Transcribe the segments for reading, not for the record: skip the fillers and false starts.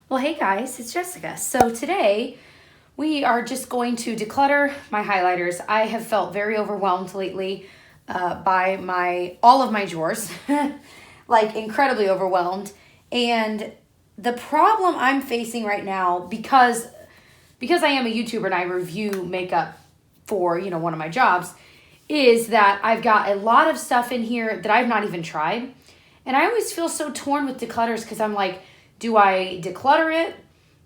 Well, hey guys, it's Jessica. So today we are just going to declutter my highlighters. I have felt very overwhelmed lately by all of my drawers, like incredibly overwhelmed. And the problem I'm facing right now, because I am a YouTuber and I review makeup for, one of my jobs, is that I've got a lot of stuff in here that I've not even tried. And I always feel so torn with declutters because I'm like, do I declutter it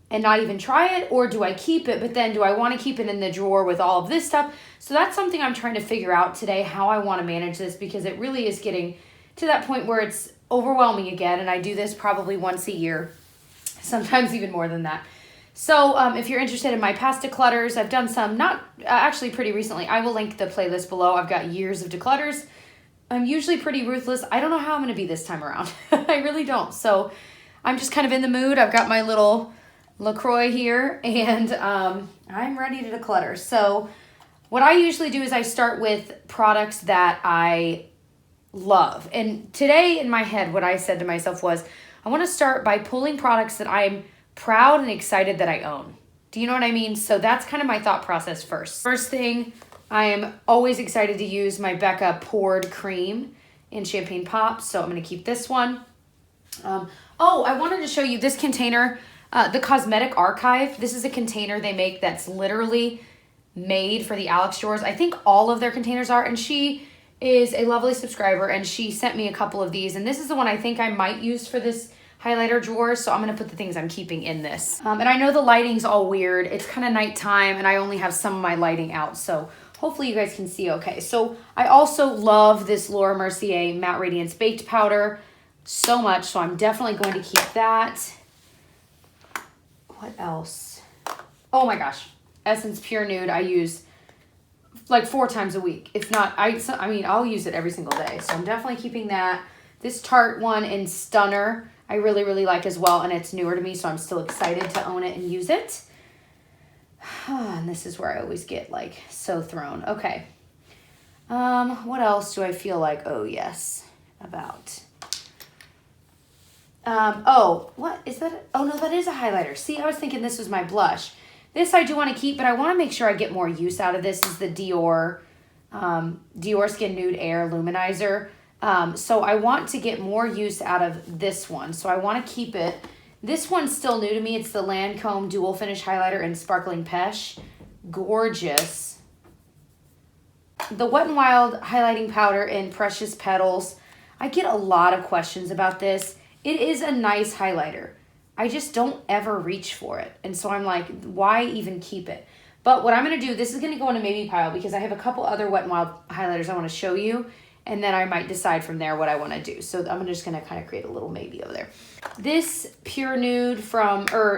and not even try it, or do I keep it, but then do I want to keep it in the drawer with all of this stuff? So that's something I'm trying to figure out today, how I want to manage this, because it really is getting to that point where it's overwhelming again, and I do this probably once a year, sometimes even more than that. So if you're interested in my past declutters, I've done some, not actually pretty recently. I will link the playlist below. I've got years of declutters. I'm usually pretty ruthless. I don't know how I'm going to be this time around. I really don't. So I'm just kind of in the mood. I've got my little LaCroix here, and I'm ready to declutter. So what I usually do is I start with products that I love. And today in my head, what I said to myself was, I want to start by pulling products that I'm proud and excited that I own. Do you know what I mean? So that's kind of my thought process first. First thing, I am always excited to use my Becca Poured Cream in Champagne Pop. So I'm going to keep this one. I wanted to show you this container, the Cosmetic Archive. This is a container they make that's literally made for the Alex drawers. I think all of their containers are, and she is a lovely subscriber, and she sent me a couple of these, and this is the one I think I might use for this highlighter drawer, so I'm going to put the things I'm keeping in this. And I know the lighting's all weird. It's kind of nighttime, and I only have some of my lighting out, so hopefully you guys can see okay. So I also love this Laura Mercier Matte Radiance Baked Powder so much, so I'm definitely going to keep that. What else? Oh my gosh, Essence Pure Nude I use like 4 times a week. If not, I mean, I'll use it every single day, so I'm definitely keeping that. This Tarte one in Stunner I really, really like as well, and it's newer to me, so I'm still excited to own it and use it. And this is where I always get like so thrown. Okay. What else do I feel like, oh yes, about? What is that? Oh no, that is a highlighter. See, I was thinking this was my blush. This I do want to keep, but I want to make sure I get more use out of this. Is the Dior Skin Nude Air Luminizer. So I want to get more use out of this one. So I want to keep it. This one's still new to me. It's the Lancome Dual Finish Highlighter in Sparkling Pesh. Gorgeous. The Wet n Wild Highlighting Powder in Precious Petals. I get a lot of questions about this. It is a nice highlighter. I just don't ever reach for it. And so I'm like, why even keep it? But what I'm going to do, this is going to go in a maybe pile because I have a couple other Wet n Wild highlighters I want to show you. And then I might decide from there what I want to do. So I'm just going to kind of create a little maybe over there. This Pure Nude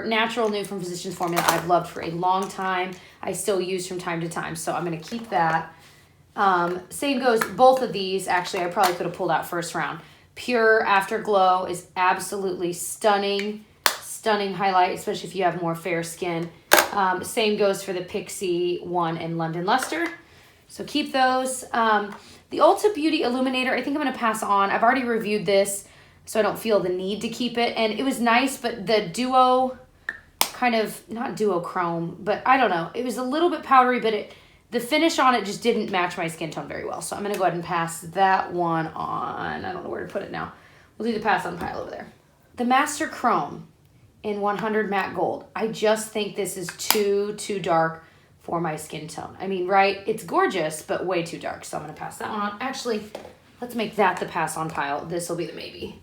Natural Nude from Physicians Formula I've loved for a long time. I still use from time to time. So I'm going to keep that. Same goes, both of these, actually, I probably could have pulled out first round. Pure Afterglow is absolutely stunning. Stunning highlight, especially if you have more fair skin. Same goes for the Pixie one in London Luster. So keep those. The Ulta Beauty Illuminator, I think I'm going to pass on. I've already reviewed this, so I don't feel the need to keep it. And it was nice, but the Duo, kind of, not duochrome, but I don't know. It was a little bit powdery, but the finish on it just didn't match my skin tone very well. So I'm going to go ahead and pass that one on. I don't know where to put it now. We'll do the pass on pile over there. The Master Chrome in 100 Matte Gold. I just think this is too dark for my skin tone. I mean, right? It's gorgeous, but way too dark. So I'm going to pass that one on. Actually, let's make that the pass on pile. This will be the maybe.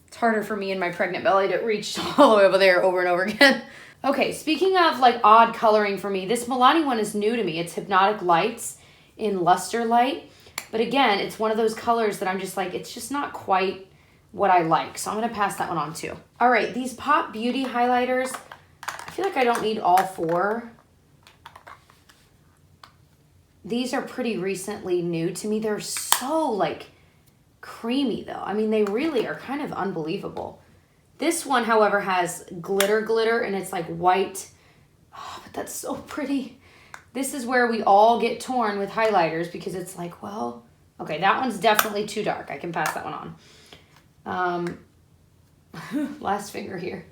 It's harder for me in my pregnant belly to reach all the way over there over and over again. Okay, speaking of like odd coloring for me, this Milani one is new to me. It's Hypnotic Lights in Luster Light. But again, it's one of those colors that I'm just like, it's just not quite what I like. So I'm going to pass that one on too. All right, these Pop Beauty highlighters, I feel like I don't need all 4. These are pretty recently new to me. They're so like creamy though. I mean, they really are kind of unbelievable. This one, however, has glitter, and it's like white. Oh, but that's so pretty. This is where we all get torn with highlighters because it's like, well, okay, that one's definitely too dark. I can pass that one on. Last finger here.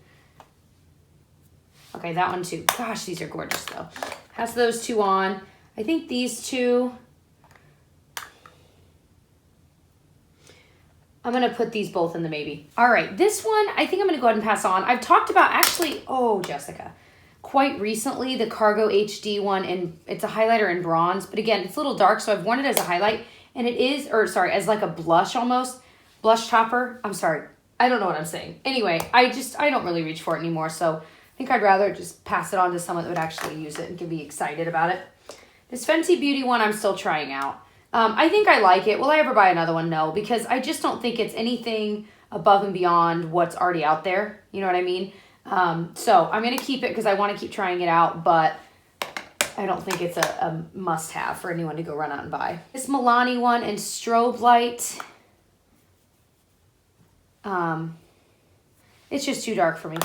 Okay, that one too. Gosh, these are gorgeous though. Pass those two on. I think these two, I'm going to put these both in the maybe. All right, this one, I think I'm going to go ahead and pass on. I've talked about actually, oh, Jessica, quite recently, the Cargo HD one, and it's a highlighter in bronze. But again, it's a little dark, so I've worn it as a highlight. And it is, or sorry, as like a blush almost. Blush topper. I'm sorry. I don't know what I'm saying. Anyway, I don't really reach for it anymore. So I think I'd rather just pass it on to someone that would actually use it and can be excited about it. This Fenty Beauty one I'm still trying out. I think I like it. Will I ever buy another one? No, because I just don't think it's anything above and beyond what's already out there. You know what I mean? So I'm going to keep it because I want to keep trying it out, but I don't think it's a must-have for anyone to go run out and buy. This Milani one in Strobe Light. It's just too dark for me.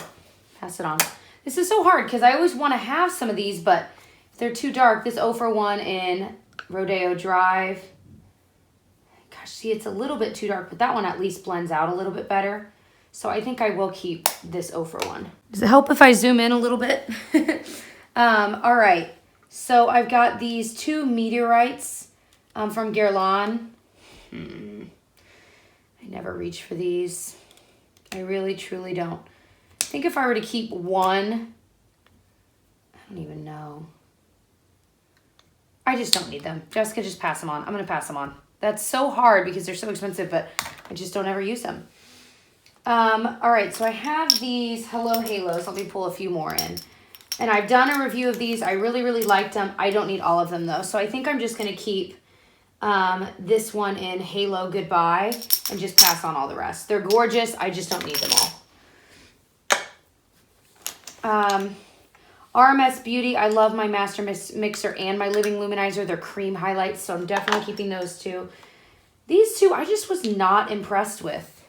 Pass it on. This is so hard because I always want to have some of these, but if they're too dark. This Ofra one in Rodeo Drive. Gosh, see, it's a little bit too dark, but that one at least blends out a little bit better. So I think I will keep this Ofra one. Does it help if I zoom in a little bit? All right. So I've got these two meteorites from Guerlain. I never reach for these. I really, truly don't. I think if I were to keep one, I don't even know. I just don't need them. Jessica, just pass them on. I'm going to pass them on. That's so hard because they're so expensive, but I just don't ever use them. All right, so I have these Hello Halos. Let me pull a few more in. And I've done a review of these. I really, really liked them. I don't need all of them, though. So I think I'm just going to keep this one in Halo Goodbye and just pass on all the rest. They're gorgeous. I just don't need them all. RMS Beauty. I love my Master Mixer and my Living Luminizer. They're cream highlights, so I'm definitely keeping those two. These two, I just was not impressed with.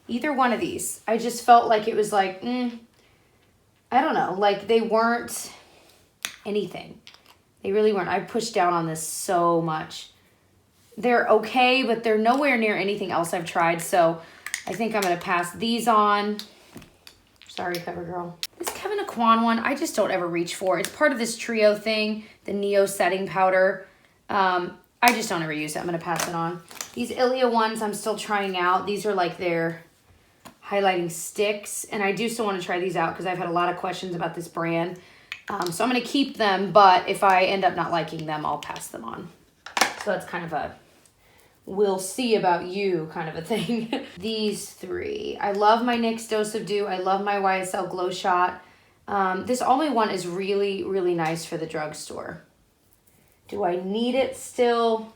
Either one of these. I just felt like it was like, I don't know, like they weren't anything. They really weren't. I pushed down on this so much. They're okay, but they're nowhere near anything else I've tried, so I think I'm going to pass these on. Sorry, CoverGirl. This Kevyn Aucoin one, I just don't ever reach for. It's part of this trio thing, the Neo Setting Powder. I just don't ever use it. I'm going to pass it on. These Ilia ones I'm still trying out. These are like their highlighting sticks, and I do still want to try these out because I've had a lot of questions about this brand. So I'm going to keep them, but if I end up not liking them, I'll pass them on. So that's kind of a we'll see about you kind of a thing. These three. I love my NYX Dose of Dew. I love my YSL Glow Shot. This Almay one is really, really nice for the drugstore. Do I need it still?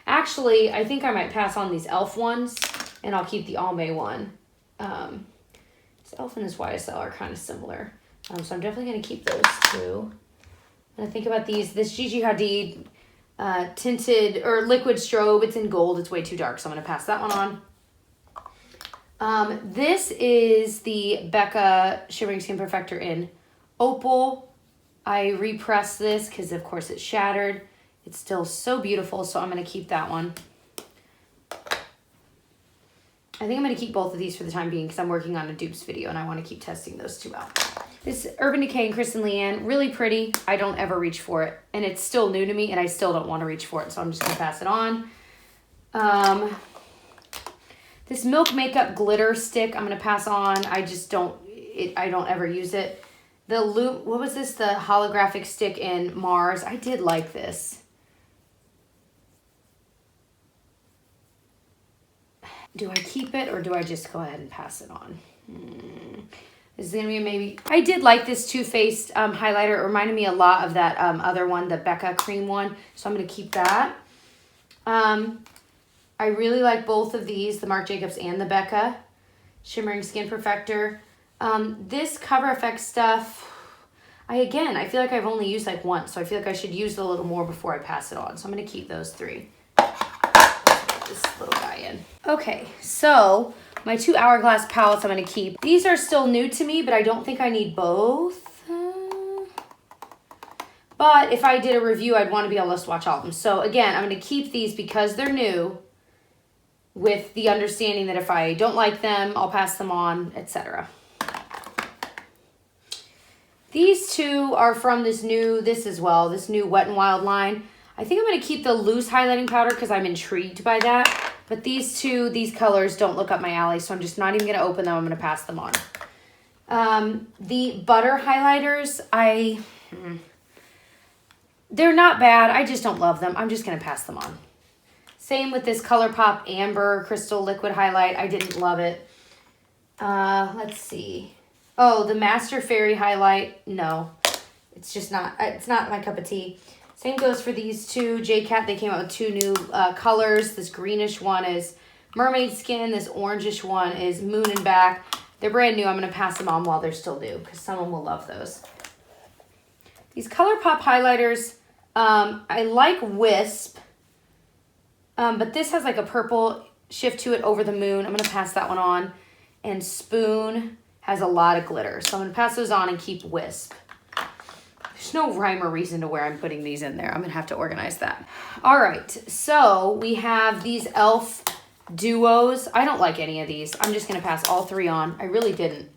Actually, I think I might pass on these e.l.f. ones, and I'll keep the Almay one. This e.l.f. and this YSL are kind of similar. So I'm definitely going to keep those two. And I think about these. This Gigi Hadid tinted or liquid strobe. It's in gold. It's way too dark, so I'm going to pass that one on. This is the Becca Shimmering Skin Perfector in Opal. I repressed this because, of course, it's shattered. It's still so beautiful, so I'm going to keep that one. I think I'm going to keep both of these for the time being because I'm working on a dupes video and I want to keep testing those two out. This Urban Decay and Kristen Leanne, really pretty. I don't ever reach for it. And it's still new to me and I still don't want to reach for it. So I'm just going to pass it on. This Milk Makeup Glitter Stick, I'm going to pass on. I just don't, I don't ever use it. The what was this? The holographic stick in Mars. I did like this. Do I keep it or do I just go ahead and pass it on? This is going to be a maybe. I did like this Too Faced highlighter. It reminded me a lot of that other one, the Becca cream one. So I'm going to keep that. I really like both of these, the Marc Jacobs and the Becca Shimmering Skin Perfector. This Cover FX stuff, I feel like I've only used like once. So I feel like I should use a little more before I pass it on. So I'm going to keep those three. This little guy in. Okay, so my 2 Hourglass palettes I'm going to keep. These are still new to me, but I don't think I need both. But if I did a review, I'd want to be able to swatch all of them. So again, I'm going to keep these because they're new with the understanding that if I don't like them, I'll pass them on, etc. These two are from this new Wet n Wild line. I think I'm going to keep the loose highlighting powder because I'm intrigued by that. But these colors don't look up my alley, so I'm just not even going to open them. I'm going to pass them on. The butter highlighters, they're not bad. I just don't love them. I'm just going to pass them on. Same with this ColourPop Amber Crystal Liquid Highlight. I didn't love it. Let's see. Oh, the Master Fairy Highlight. No, it's not my cup of tea. Same goes for these two. JCat, they came out with two new colors. This greenish one is Mermaid Skin. This orangish one is Moon and Back. They're brand new. I'm going to pass them on while they're still new because someone will love those. These ColourPop highlighters, I like Wisp, but this has like a purple shift to it over the moon. I'm going to pass that one on. And Spoon has a lot of glitter. So I'm going to pass those on and keep Wisp. There's no rhyme or reason to where I'm putting these in there. I'm going to have to organize that. All right, so we have these e.l.f. duos. I don't like any of these. I'm just going to pass all three on. I really didn't.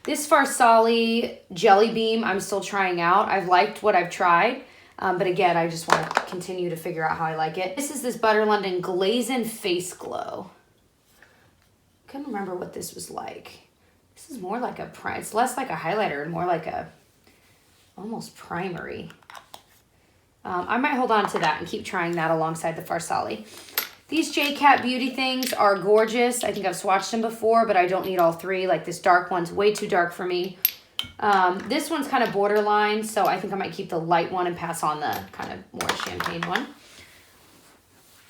This Farsali Jelly Beam, I'm still trying out. I've liked what I've tried. But again, I just want to continue to figure out how I like it. This is this Butter London Glazin' Face Glow. I couldn't remember what this was like. This is more like a prime. It's less like a highlighter and more like a almost primery. I might hold on to that and keep trying that alongside the Farsali. These JCat Beauty things are gorgeous. I think I've swatched them before, but I don't need all three. Like this dark one's way too dark for me. This one's kind of borderline, so I think I might keep the light one and pass on the kind of more champagne one.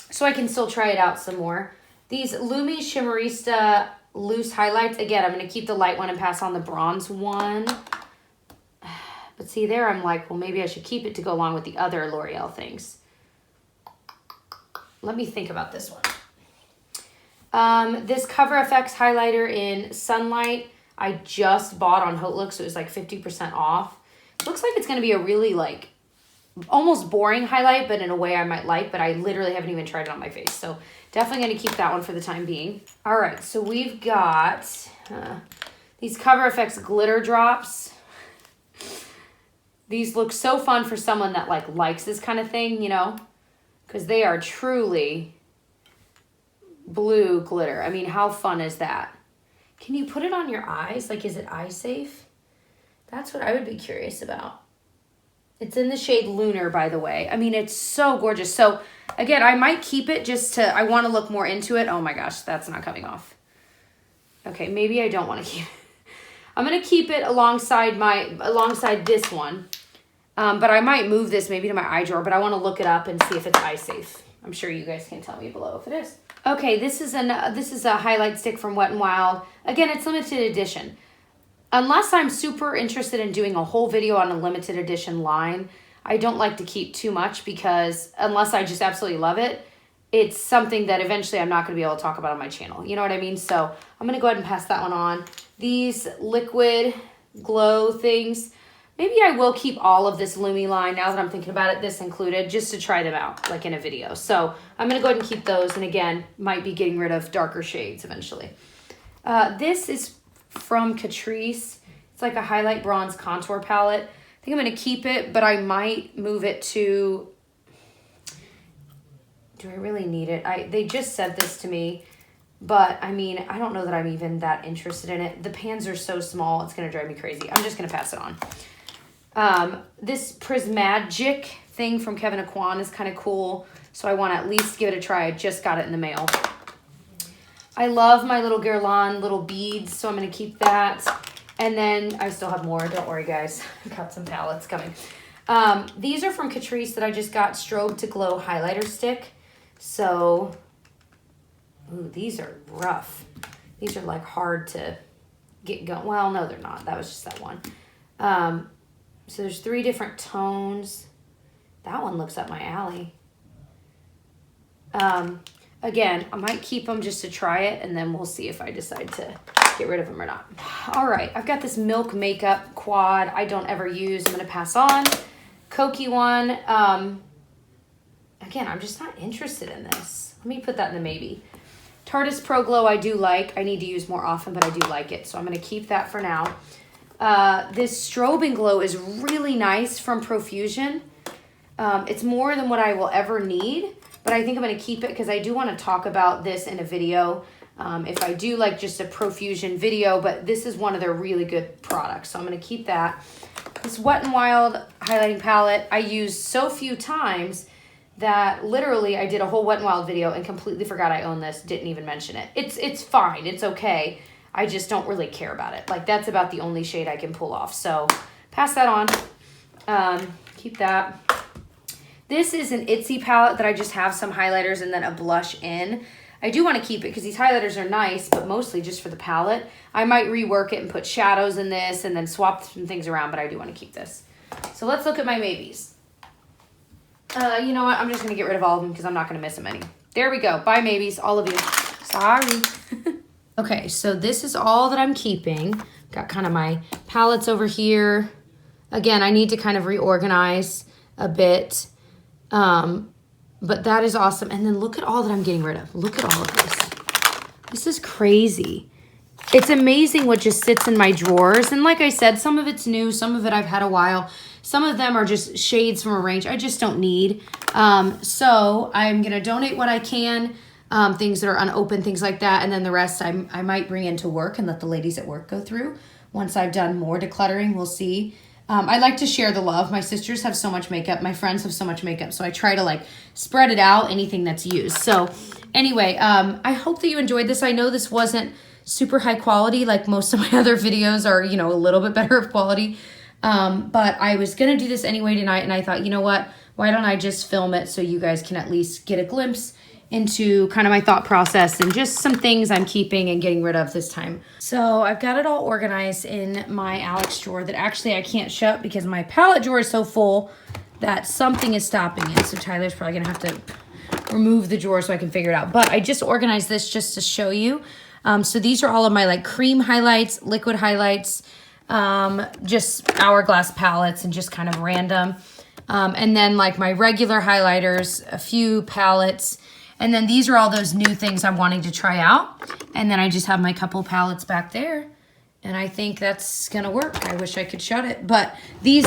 So I can still try it out some more. These Lumi Shimmerista loose highlights. Again, I'm going to keep the light one and pass on the bronze one. But see there, I'm like, well, maybe I should keep it to go along with the other L'Oreal things. Let me think about this one. This Cover FX highlighter in Sunlight, I just bought on HauteLook, so it was like 50% off. Looks like it's going to be a really like almost boring highlight, but in a way I might like, but I literally haven't even tried it on my face. So definitely going to keep that one for the time being. All right, so we've got these Cover FX glitter drops. These look so fun for someone that like likes this kind of thing, you know, because they are truly blue glitter. I mean, how fun is that? Can you put it on your eyes? Like, is it eye safe? That's what I would be curious about. It's in the shade Lunar, by the way. I mean, it's so gorgeous. So again, I might keep it just to, I want to look more into it. Oh my gosh, that's not coming off. Okay, maybe I don't want to keep it. I'm going to keep it alongside this one. But I might move this maybe to my eye drawer, but I want to look it up and see if it's eye safe. I'm sure you guys can tell me below if it is. Okay, this is a highlight stick from Wet n Wild. Again, it's limited edition. Unless I'm super interested in doing a whole video on a limited edition line, I don't like to keep too much because unless I just absolutely love it, it's something that eventually I'm not going to be able to talk about on my channel. You know what I mean? So I'm going to go ahead and pass that one on. These liquid glow things, maybe I will keep all of this Lumi line now that I'm thinking about it, this included, just to try them out like in a video. So I'm going to go ahead and keep those. And again, might be getting rid of darker shades eventually. This is from Catrice. It's like a highlight bronze contour palette. I think I'm going to keep it, but I might move it to, do I really need it? They just sent this to me, but I mean, I don't know that I'm even that interested in it. The pans are so small, it's going to drive me crazy. I'm just going to pass it on. This Prismagic thing from Kevyn Aucoin is kind of cool, so I want to at least give it a try. I just got it in the mail. I love my little Guerlain little beads, so I'm going to keep that. And then I still have more. Don't worry, guys. I've got some palettes coming. These are from Catrice that I just got, Strobe to Glow highlighter stick. So, ooh, these are rough. These are like hard to get going. Well, no, they're not. That was just that one. So there's 3 different tones. That one looks up my alley. Again, I might keep them just to try it, and then we'll see if I decide to get rid of them or not. All right, I've got this Milk Makeup quad I don't ever use. I'm going to pass on. Kokie one. Again, I'm just not interested in this. Let me put that in the maybe. Tarte's Pro Glow I do like. I need to use more often, but I do like it, so I'm going to keep that for now. This Strobe and Glow is really nice from Profusion. It's more than what I will ever need, but I think I'm going to keep it because I do want to talk about this in a video. If I do like just a Profusion video, but this is one of their really good products, so I'm going to keep that. This Wet n Wild highlighting palette I use so few times that literally I did a whole Wet n Wild video and completely forgot I own this, didn't even mention it. It's fine, it's okay. I just don't really care about it. Like, that's about the only shade I can pull off. So pass that on. Keep that. This is an Itsy palette that I just have some highlighters and then a blush in. I do want to keep it because these highlighters are nice, but mostly just for the palette. I might rework it and put shadows in this and then swap some things around, but I do want to keep this. So let's look at my maybes. You know what? I'm just going to get rid of all of them because I'm not going to miss them any. There we go. Bye, maybes. All of you. Sorry. Okay, so this is all that I'm keeping. Got kind of my palettes over here. Again, I need to kind of reorganize a bit. But that is awesome. And then look at all that I'm getting rid of. Look at all of this. This is crazy. It's amazing what just sits in my drawers. And like I said, some of it's new. Some of it I've had a while. Some of them are just shades from a range I just don't need. So I'm going to donate what I can. Things that are unopened, things like that. And then the rest I might bring into work and let the ladies at work go through. Once I've done more decluttering, we'll see. I like to share the love. My sisters have so much makeup. My friends have so much makeup. So I try to like spread it out, anything that's used. So anyway, I hope that you enjoyed this. I know this wasn't super high quality like most of my other videos are, you know, a little bit better of quality. But I was going to do this anyway tonight. And I thought, you know what? Why don't I just film it so you guys can at least get a glimpse into kind of my thought process and just some things I'm keeping and getting rid of this time. So I've got it all organized in my Alex drawer that actually I can't shut because my palette drawer is so full that something is stopping it. So Tyler's probably gonna have to remove the drawer so I can figure it out. But I just organized this just to show you. So these are all of my like cream highlights, liquid highlights, just hourglass palettes and just kind of random. And then like my regular highlighters, a few palettes. And then these are all those new things I'm wanting to try out. And then I just have my couple palettes back there. And I think that's gonna work. I wish I could shut it. But these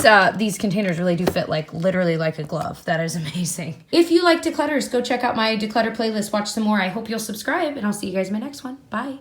containers really do fit like literally like a glove. That is amazing. If you like declutters, go check out my declutter playlist. Watch some more. I hope you'll subscribe and I'll see you guys in my next one. Bye.